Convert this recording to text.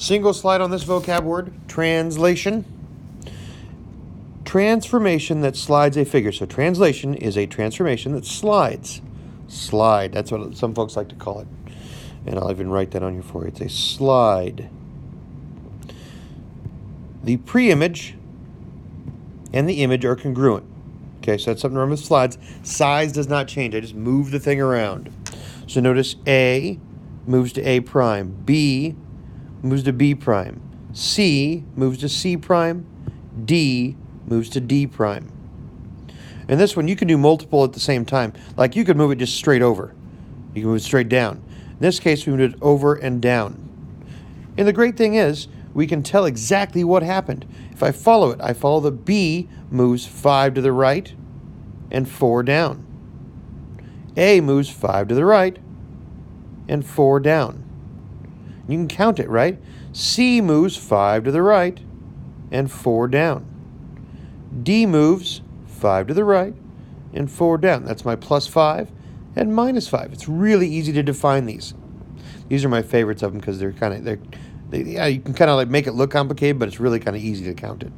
Single slide on this vocab word, translation. Transformation that slides a figure. So translation is a transformation that slides. Slide, that's what some folks like to call it. And I'll even write that on here for you. It's a slide. The pre-image and the image are congruent. Okay, so that's something to remember with slides. Size does not change. I just move the thing around. So notice A moves to A prime. B moves to B prime. C moves to C prime. D moves to D prime. And this one, you can do multiple at the same time. Like you could move it just straight over. You can move it straight down. In this case, we moved it over and down. And the great thing is, we can tell exactly what happened. If I follow it, I follow the B moves 5 to the right and 4 down. A moves 5 to the right and 4 down. You can count it, right? C moves 5 to the right and 4 down. D moves 5 to the right and 4 down. That's my +5 and -5. It's really easy to define these. These are my favorites of them because they're kind of, yeah, you can kind of like make it look complicated, but it's really kind of easy to count it.